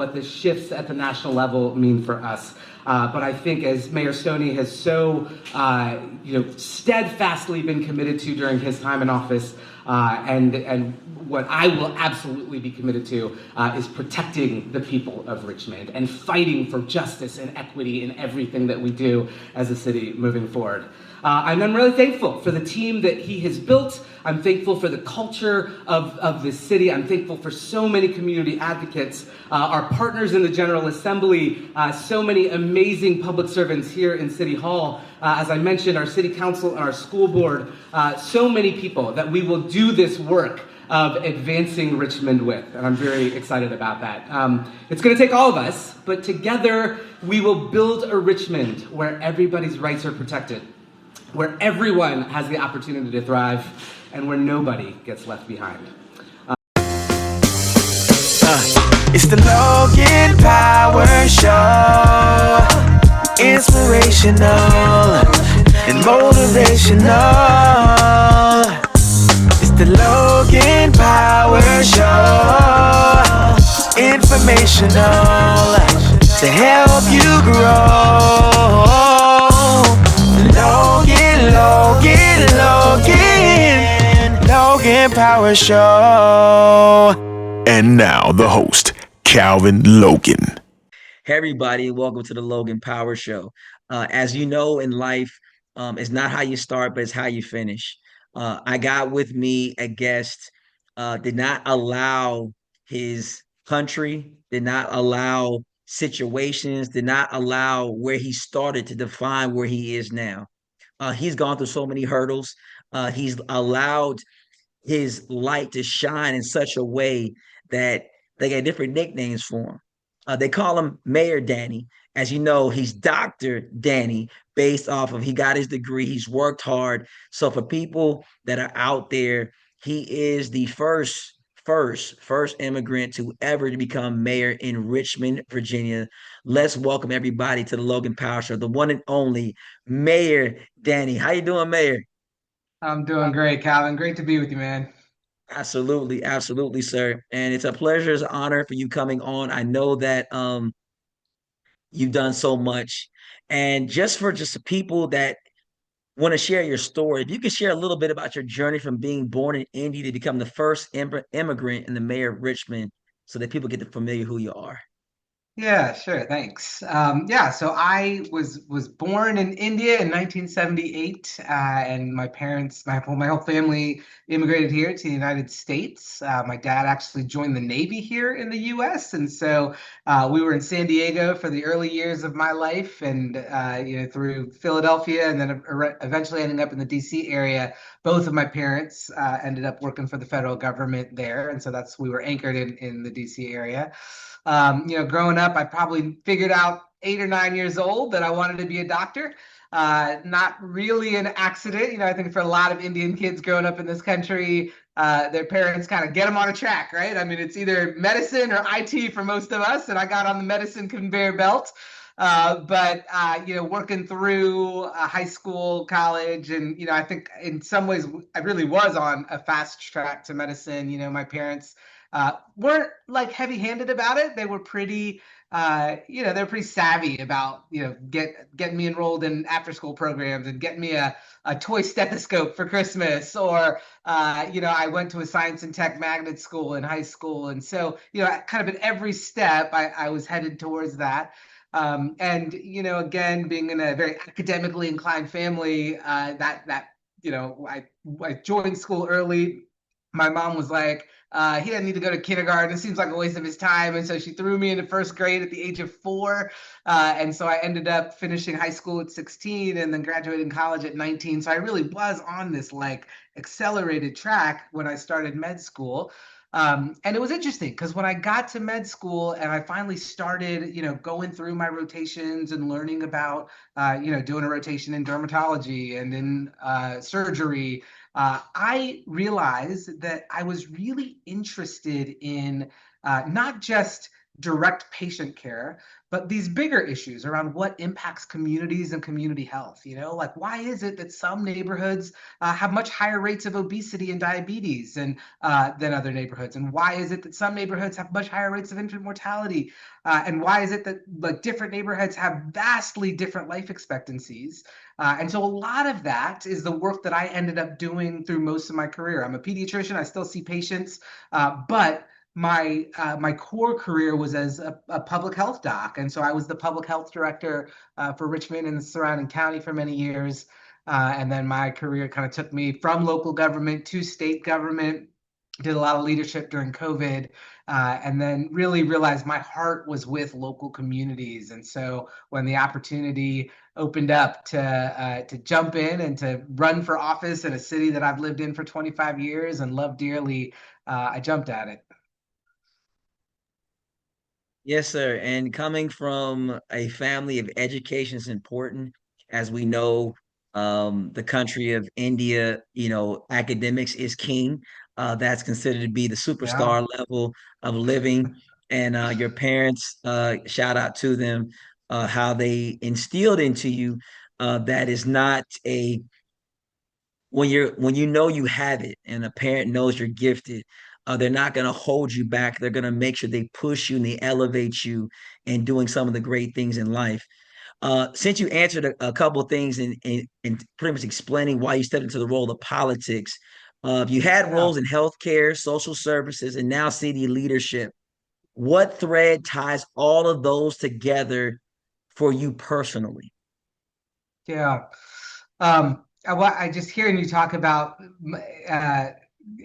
what the shifts at the national level mean for us. But I think as Mayor Stoney has so steadfastly been committed to during his time in office, and what I will absolutely be committed to is protecting the people of Richmond and fighting for justice and equity in everything that we do as a city moving forward. And I'm really thankful for the team that he has built. I'm thankful for the culture of this city. I'm thankful for so many community advocates, our partners in the General Assembly, so many amazing public servants here in City Hall. As I mentioned, our City Council and our school board, so many people that we will do this work of advancing Richmond with, and I'm very excited about that. It's going to take all of us, but together we will build a Richmond where everybody's rights are protected, where everyone has the opportunity to thrive, and where nobody gets left behind. It's the Logan Power Show. Inspirational and motivational. It's the Logan Power Show. Informational to help you grow. Logan Power Show. And now the host, Calvin Logan. Hey everybody, welcome to the Logan Power Show. As you know in life, it's not how you start, but it's how you finish. I got with me a guest, did not allow his country, did not allow situations, did not allow where he started to define where he is now. He's gone through so many hurdles. He's allowed his light to shine in such a way that they got different nicknames for him. They call him Mayor Danny. As you know, he's Dr. Danny based off of he got his degree. He's worked hard. So for people that are out there, he is the first immigrant to ever to become mayor in Richmond, Virginia. Let's welcome everybody to the Logan Power Show, the one and only Mayor Danny. How you doing, Mayor? I'm doing great, Calvin. Great to be with you, man. Absolutely, absolutely, sir. And it's a pleasure, it's an honor for you coming on. I know that you've done so much. And just the people that want to share your story, if you could share a little bit about your journey from being born in India to become the first immigrant and the mayor of Richmond so that people get to familiar who you are. Yeah, sure. Thanks. So I was born in India in 1978, and my parents, my whole family immigrated here to the United States. My dad actually joined the Navy here in the U.S., and so we were in San Diego for the early years of my life, and through Philadelphia, and then eventually ending up in the D.C. area. Both of my parents ended up working for the federal government there, and so we were anchored in the D.C. area. Growing up, I probably figured out 8 or 9 years old that I wanted to be a doctor. Not really an accident. I think for a lot of Indian kids growing up in this country, their parents kind of get them on a track, right? I mean, it's either medicine or IT for most of us, and I got on the medicine conveyor belt. But working through high school, college, and I think in some ways I really was on a fast track to medicine. My parents weren't like heavy-handed about it. They were pretty, they're pretty savvy about, getting me enrolled in after-school programs and getting me a toy stethoscope for Christmas, or, I went to a science and tech magnet school in high school. And so, kind of at every step, I was headed towards that. Again, being in a very academically inclined family, I joined school early. My mom was like, he doesn't need to go to kindergarten. It seems like a waste of his time. And so she threw me into first grade at the age of 4. And so I ended up finishing high school at 16 and then graduating college at 19. So I really was on this like accelerated track when I started med school. And it was interesting because when I got to med school and I finally started, going through my rotations and learning about, doing a rotation in dermatology and in surgery, I realized that I was really interested in not just direct patient care, but these bigger issues around what impacts communities and community health. Like why is it that some neighborhoods have much higher rates of obesity and diabetes than other neighborhoods, and why is it that some neighborhoods have much higher rates of infant mortality, and why is it that like different neighborhoods have vastly different life expectancies? And so a lot of that is the work that I ended up doing through most of my career. I'm a pediatrician. I still see patients, but my core career was as a public health doc, and so I was the public health director for Richmond and the surrounding county for many years. And then my career kind of took me from local government to state government. Did a lot of leadership during COVID, and then really realized my heart was with local communities. And so when the opportunity opened up to jump in and to run for office in a city that I've lived in for 25 years and love dearly, I jumped at it. Yes, sir. And coming from a family of education is important. As we know, the country of India, academics is king. That's considered to be the Yeah. superstar level of living. And your parents, shout out to them, how they instilled into you that is not a when you know you have it and a parent knows you're gifted, they're not going to hold you back. They're going to make sure they push you and they elevate you in doing some of the great things in life. Since you answered a couple of things and pretty much explaining why you stepped into the role of politics, you had Yeah. roles in healthcare, social services, and now city leadership. What thread ties all of those together for you personally? Yeah. I just hearing you talk about uh,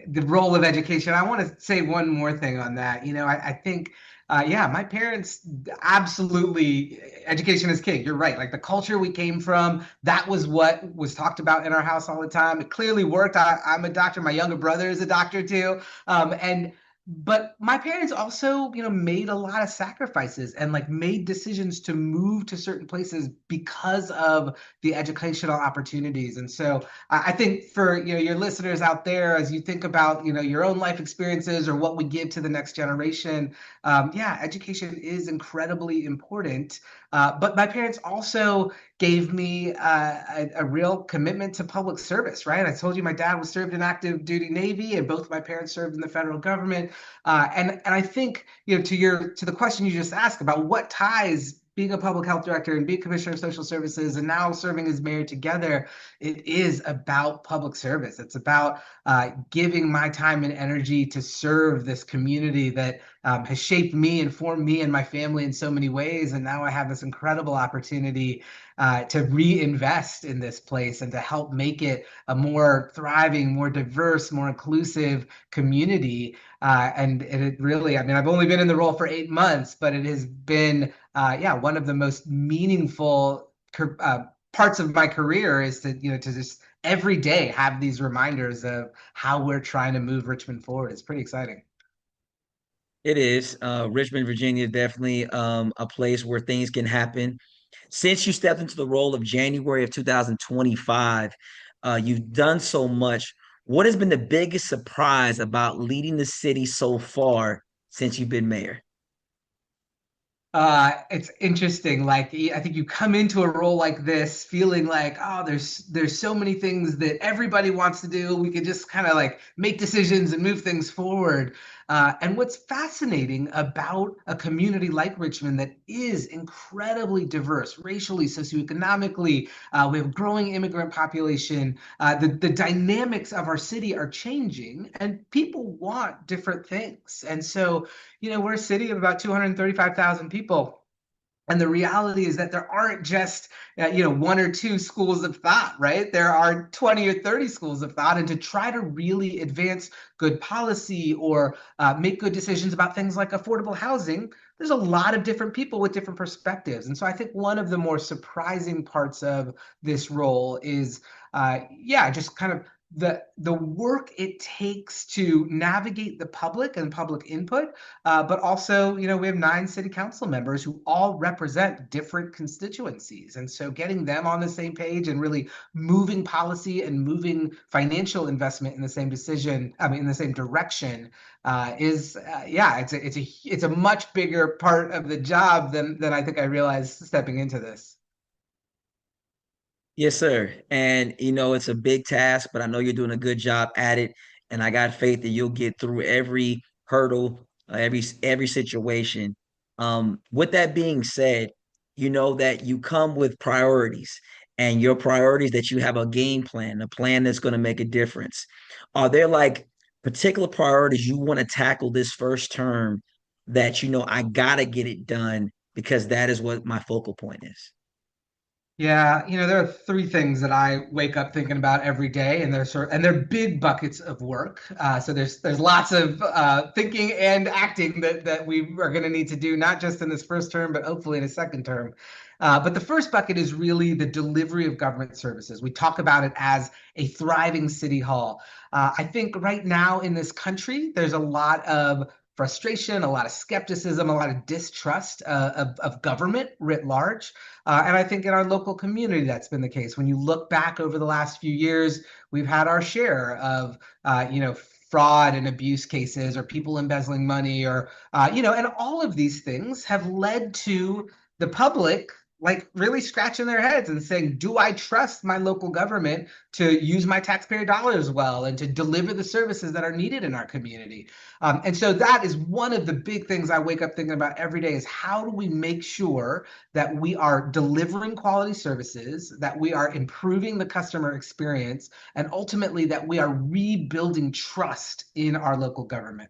the role of education. I want to say one more thing on that. I think, yeah, my parents absolutely, education is king. You're right. Like the culture we came from, that was what was talked about in our house all the time. It clearly worked. I'm a doctor. My younger brother is a doctor too. And but my parents also, made a lot of sacrifices and like made decisions to move to certain places because of the educational opportunities. And so I think for your listeners out there, as you think about your own life experiences or what we give to the next generation, yeah, education is incredibly important. But my parents also gave me a real commitment to public service, right? I told you my dad was served in active duty Navy, and both of my parents served in the federal government. And I think to the question you just asked about what ties being a public health director and being commissioner of social services and now serving as mayor together, it is about public service. It's about giving my time and energy to serve this community that has shaped me and formed me and my family in so many ways. And now I have this incredible opportunity to reinvest in this place and to help make it a more thriving, more diverse, more inclusive community. And it really, I mean, I've only been in the role for 8 months, but it has been, yeah, one of the most meaningful parts of my career is to just every day have these reminders of how we're trying to move Richmond forward. It's pretty exciting. It is. Richmond, Virginia, definitely a place where things can happen. Since you stepped into the role of January of 2025, you've done so much. What has been the biggest surprise about leading the city so far since you've been mayor? It's interesting. Like I think you come into a role like this feeling like, oh, there's so many things that everybody wants to do. We could just kind of like make decisions and move things forward. And what's fascinating about a community like Richmond that is incredibly diverse, racially, socioeconomically, we have a growing immigrant population. The dynamics of our city are changing, and people want different things. And so we're a city of about 235,000 people. And the reality is that there aren't just, one or two schools of thought, right? There are 20 or 30 schools of thought. And to try to really advance good policy or make good decisions about things like affordable housing, there's a lot of different people with different perspectives. And so I think one of the more surprising parts of this role is, yeah, just kind of the work it takes to navigate the public and public input, but also, we have 9 city council members who all represent different constituencies, and so getting them on the same page and really moving policy and moving financial investment in the same decision, I mean, in the same direction, is yeah, it's a much bigger part of the job than I think I realized stepping into this. Yes, sir. And it's a big task, but I know you're doing a good job at it. And I got faith that you'll get through every hurdle, every situation. With that being said, you know that you come with priorities, and your priorities that you have a game plan, a plan that's going to make a difference. Are there like particular priorities you want to tackle this first term that I gotta get it done because that is what my focal point is? Yeah, there are 3 things that I wake up thinking about every day, and they're big buckets of work. So there's lots of thinking and acting that we are going to need to do, not just in this first term, but hopefully in a second term. But the first bucket is really the delivery of government services. We talk about it as a thriving city hall. I think right now in this country, there's a lot of frustration, a lot of skepticism, a lot of distrust of government writ large. And I think in our local community, that's been the case. When you look back over the last few years, we've had our share of, fraud and abuse cases, or people embezzling money, or, and all of these things have led to the public like really scratching their heads and saying, do I trust my local government to use my taxpayer dollars well and to deliver the services that are needed in our community? And so that is one of the big things I wake up thinking about every day, is how do we make sure that we are delivering quality services, that we are improving the customer experience, and ultimately that we are rebuilding trust in our local government.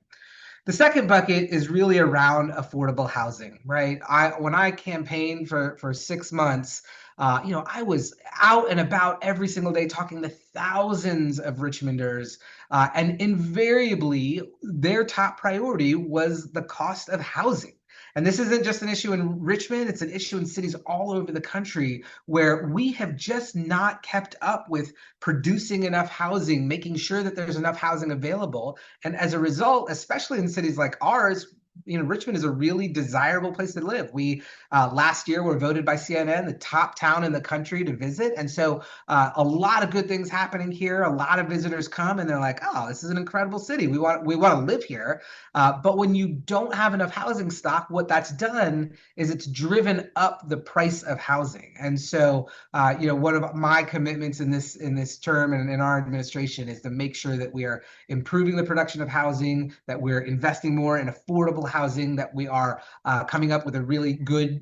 The second bucket is really around affordable housing, right? When I campaigned for 6 months, I was out and about every single day talking to thousands of Richmonders, and invariably their top priority was the cost of housing. And this isn't just an issue in Richmond, it's an issue in cities all over the country, where we have just not kept up with producing enough housing, making sure that there's enough housing available. And as a result, especially in cities like ours, Richmond is a really desirable place to live. We last year were voted by CNN the top town in the country to visit, and so a lot of good things happening here. A lot of visitors come, and they're like, "Oh, this is an incredible city. We want to live here." But when you don't have enough housing stock, what that's done is it's driven up the price of housing. And so, one of my commitments in this term and in our administration is to make sure that we are improving the production of housing, that we're investing more in affordable housing, that we are coming up with a really good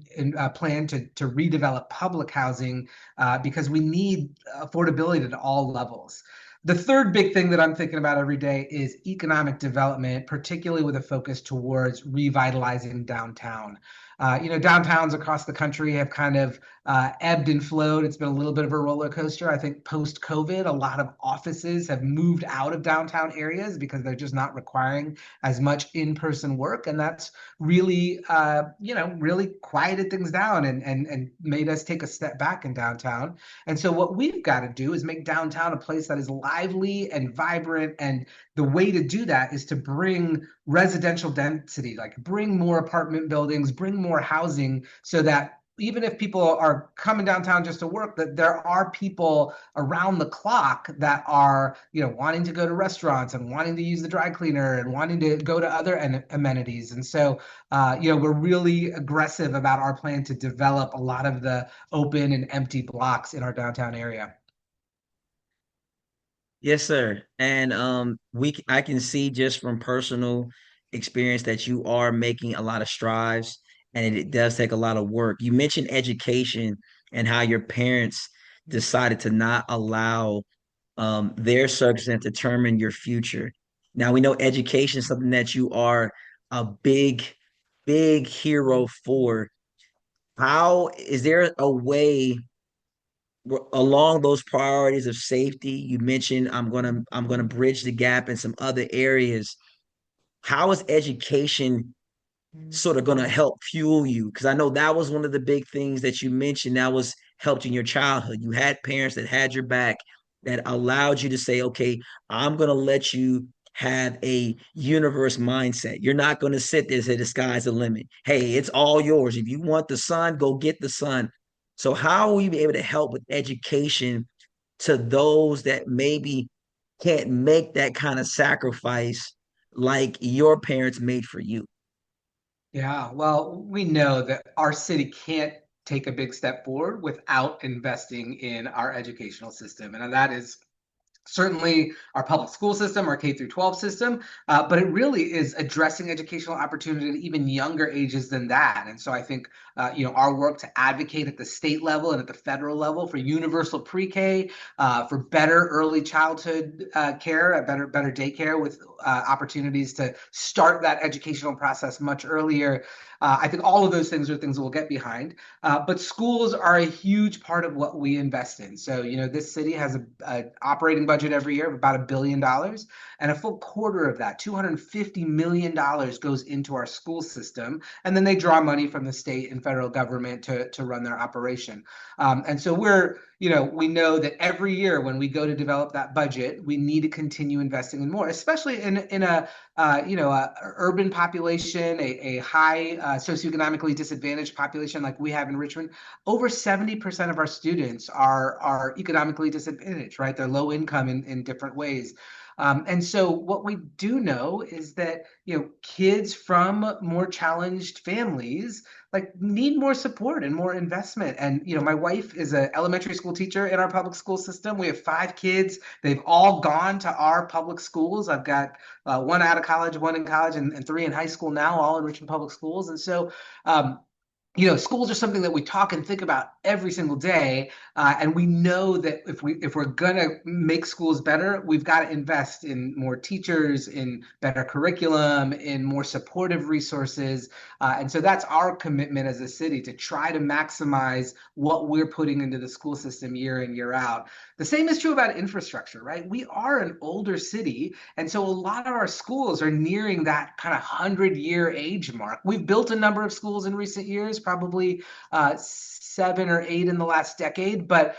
plan to redevelop public housing, because we need affordability at all levels. The third big thing that I'm thinking about every day is economic development, particularly with a focus towards revitalizing downtown. Downtowns across the country have kind of ebbed and flowed. It's been a little bit of a roller coaster. I think post-COVID, a lot of offices have moved out of downtown areas because they're just not requiring as much in-person work, and that's really, really quieted things down and made us take a step back in downtown. And so what we've got to do is make downtown a place that is lively and vibrant, and the way to do that is to bring residential density, like bring more apartment buildings, bring more housing, so that even if people are coming downtown just to work, that there are people around the clock that are, wanting to go to restaurants and wanting to use the dry cleaner and wanting to go to other amenities. And so, we're really aggressive about our plan to develop a lot of the open and empty blocks in our downtown area. Yes, sir. And I can see just from personal experience that you are making a lot of strides, and it does take a lot of work. You mentioned education and how your parents decided to not allow their circumstance to determine your future. Now we know education is something that you are a big, big hero for. How is there a way along those priorities of safety? You mentioned I'm gonna bridge the gap in some other areas. How is education sort of gonna help fuel you? Because I know that was one of the big things that you mentioned that was helped in your childhood. You had parents that had your back, that allowed you to say, okay, I'm going to let you have a universe mindset. You're not going to sit there and say the sky's the limit. Hey, it's all yours. If you want the sun, go get the sun. So how will you be able to help with education to those that maybe can't make that kind of sacrifice like your parents made for you? Yeah, well, we know that our city can't take a big step forward without investing in our educational system. And that is certainly our public school system, our K through 12 system, but it really is addressing educational opportunity at even younger ages than that. And so I think our work to advocate at the state level and at the federal level for universal pre-K, for better early childhood care, better daycare with opportunities to start that educational process much earlier. I think all of those things are things we'll get behind. But schools are a huge part of what we invest in. So, this city has a operating budget every year of about $1 billion, and a full quarter of that, $250 million, goes into our school system. And then they draw money from the state and federal government to run their operation. And so we know that every year when we go to develop that budget, we need to continue investing in more, especially in a urban population, a high socioeconomically disadvantaged population like we have in Richmond. Over 70% of our students are economically disadvantaged, right? They're low income in different ways. And so what we do know is that kids from more challenged families like need more support and more investment. And my wife is an elementary school teacher in our public school system. We have 5 kids. They've all gone to our public schools. I've got one out of college, one in college, and 3 in high school now, all in Richmond Public Schools. And so um, schools are something that we talk and think about every single day, and we know that if we're gonna make schools better, we've got to invest in more teachers, in better curriculum, in more supportive resources, and so that's our commitment as a city to try to maximize what we're putting into the school system year in year out. The same is true about infrastructure, right? We are an older city, and so a lot of our schools are nearing that kind of 100-year age mark. We've built a number of schools in recent years, probably 7 or 8 in the last decade, but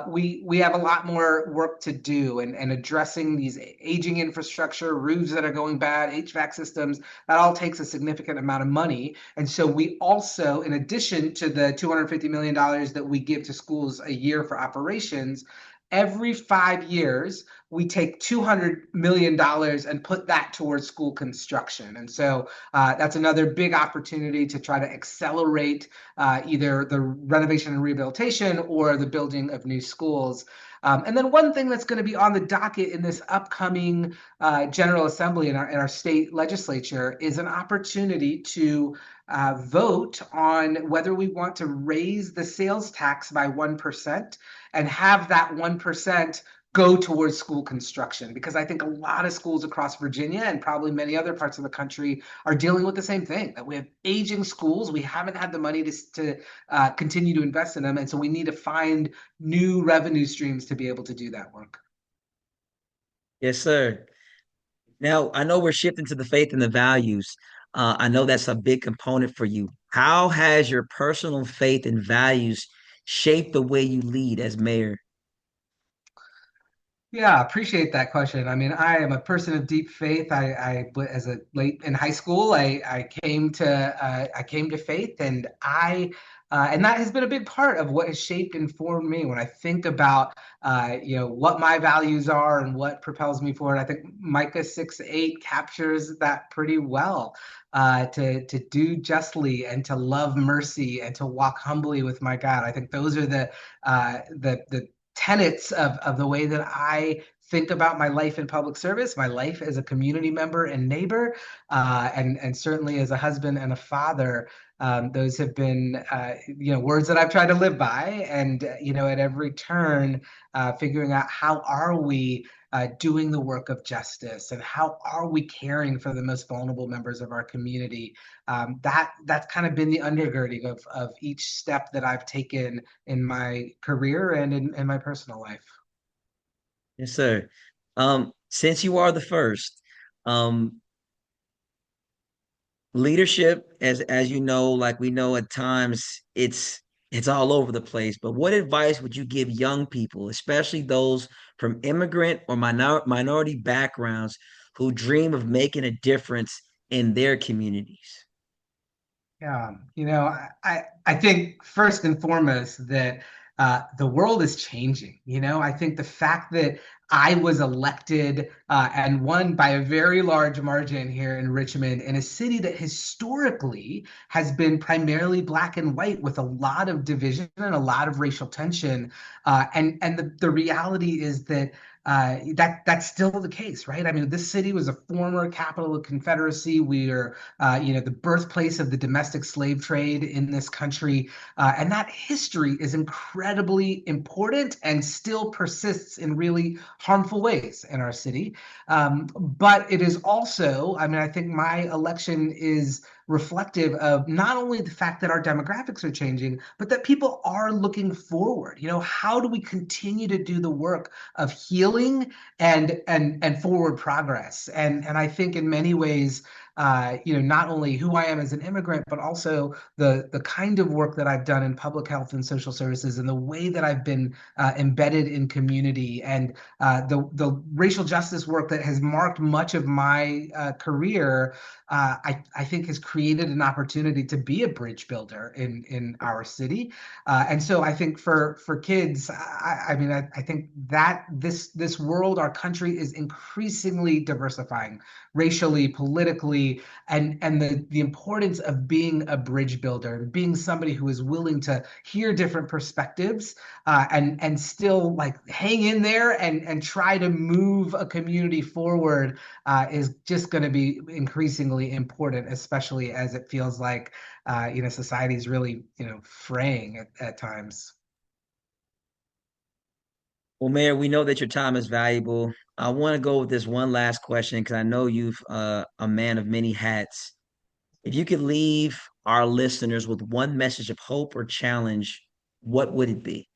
we have a lot more work to do, and addressing these aging infrastructure, roofs that are going bad, HVAC systems, that all takes a significant amount of money. And so we also, in addition to the $250 million that we give to schools a year for operations, every 5 years, we take $200 million and put that towards school construction. And so that's another big opportunity to try to accelerate either the renovation and rehabilitation or the building of new schools. And then one thing that's going to be on the docket in this upcoming General Assembly in our state legislature is an opportunity to vote on whether we want to raise the sales tax by 1% and have that 1% go towards school construction, because I think a lot of schools across Virginia and probably many other parts of the country are dealing with the same thing, that we have aging schools. We haven't had the money to continue to invest in them. And so we need to find new revenue streams to be able to do that work. Yes, sir. Now, I know we're shifting to the faith and the values. I know that's a big component for you. How has your personal faith and values shaped the way you lead as mayor? Yeah, appreciate that question. I mean, I am a person of deep faith. As a late in high school, I came to faith, and that has been a big part of what has shaped and formed me. When I think about what my values are and what propels me forward, I think Micah 6:8 captures that pretty well. To do justly and to love mercy and to walk humbly with my God. I think those are the tenets of the way that I think about my life in public service, my life as a community member and neighbor, and certainly as a husband and a father. Those have been words that I've tried to live by, and at every turn, figuring out how are we doing the work of justice, and how are we caring for the most vulnerable members of our community. That's kind of been the undergirding of each step that I've taken in my career and in my personal life. Yes, sir. Since you are the first, um, leadership, as you know, like we know at times it's all over the place. But what advice would you give young people, especially those from immigrant or minority backgrounds who dream of making a difference in their communities? Yeah, I think first and foremost that the world is changing. I think the fact that I was elected and won by a very large margin here in Richmond, in a city that historically has been primarily black and white, with a lot of division and a lot of racial tension. And the reality is that that's still the case, right? I mean, this city was a former capital of Confederacy. We are the birthplace of the domestic slave trade in this country. And that history is incredibly important and still persists in really harmful ways in our city. But it is also, I mean, I think my election is reflective of not only the fact that our demographics are changing, but that people are looking forward. How do we continue to do the work of healing and forward progress? And I think in many ways, not only who I am as an immigrant, but also the kind of work that I've done in public health and social services, and the way that I've been embedded in community, and the racial justice work that has marked much of my career. I think has created an opportunity to be a bridge builder in our city. And so I think for kids, I think that this world, our country, is increasingly diversifying racially, politically, and the importance of being a bridge builder, being somebody who is willing to hear different perspectives, and still like hang in there and try to move a community forward, is just going to be increasingly important, especially as it feels like society is really fraying at times. Well, Mayor, we know that your time is valuable. I want to go with this one last question because I know you've a man of many hats. If you could leave our listeners with one message of hope or challenge, what would it be?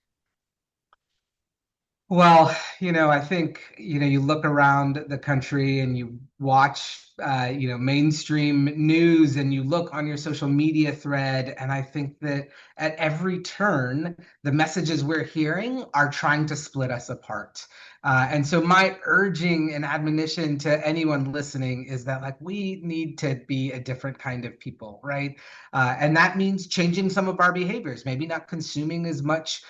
Well, I think, you look around the country and you watch, mainstream news, and you look on your social media thread. And I think that at every turn, the messages we're hearing are trying to split us apart. And so my urging and admonition to anyone listening is that, like, we need to be a different kind of people, right? And that means changing some of our behaviors, maybe not consuming as much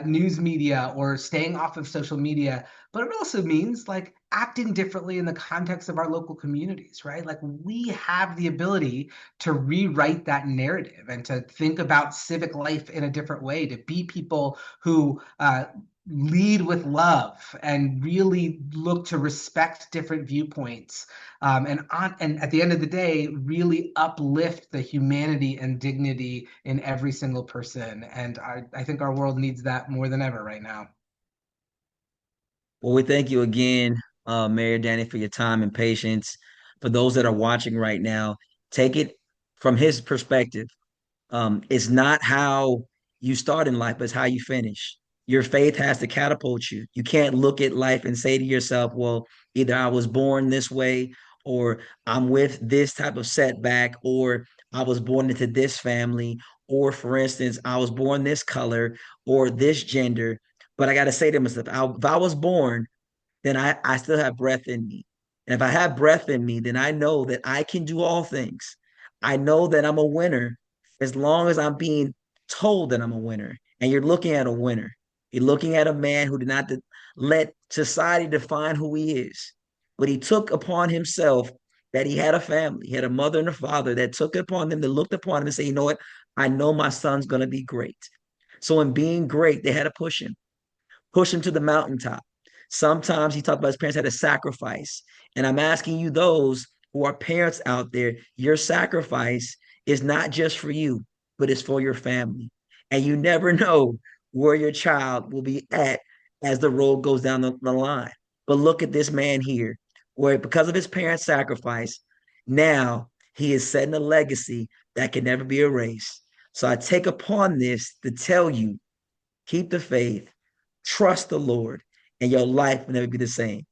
news media or staying off of social media. But it also means like acting differently in the context of our local communities, right? Like, we have the ability to rewrite that narrative and to think about civic life in a different way, to be people who lead with love and really look to respect different viewpoints, and at the end of the day, really uplift the humanity and dignity in every single person. And I think our world needs that more than ever right now. Well, we thank you again, Mayor Danny, for your time and patience. For those that are watching right now, take it from his perspective. It's not how you start in life, but it's how you finish. Your faith has to catapult you. You can't look at life and say to yourself, well, either I was born this way, or I'm with this type of setback, or I was born into this family, or for instance, I was born this color or this gender. But I got to say to myself, if I was born, then I still have breath in me. And if I have breath in me, then I know that I can do all things. I know that I'm a winner as long as I'm being told that I'm a winner. And you're looking at a winner. You're looking at a man who did not let society define who he is, but he took upon himself that he had a family, he had a mother and a father that took it upon them, that looked upon him and said, you know what? I know my son's going to be great. So in being great, they had to push him to the mountaintop. Sometimes he talked about his parents had to sacrifice. And I'm asking you, those who are parents out there, your sacrifice is not just for you, but it's for your family. And you never know where your child will be at as the road goes down the line. But look at this man here, where because of his parents' sacrifice, now he is setting a legacy that can never be erased. So I take upon this to tell you, keep the faith, trust the Lord, and your life will never be the same.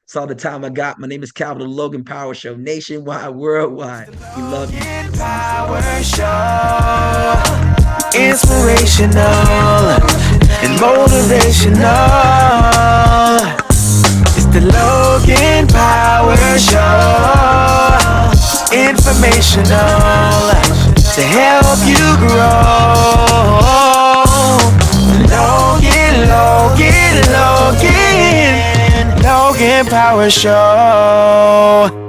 That's all the time I got. My name is Calvin, the Logan Power Show, nationwide, worldwide. We love you. Power Show. Inspirational and motivational. motivational to help you grow. Logan Power Show.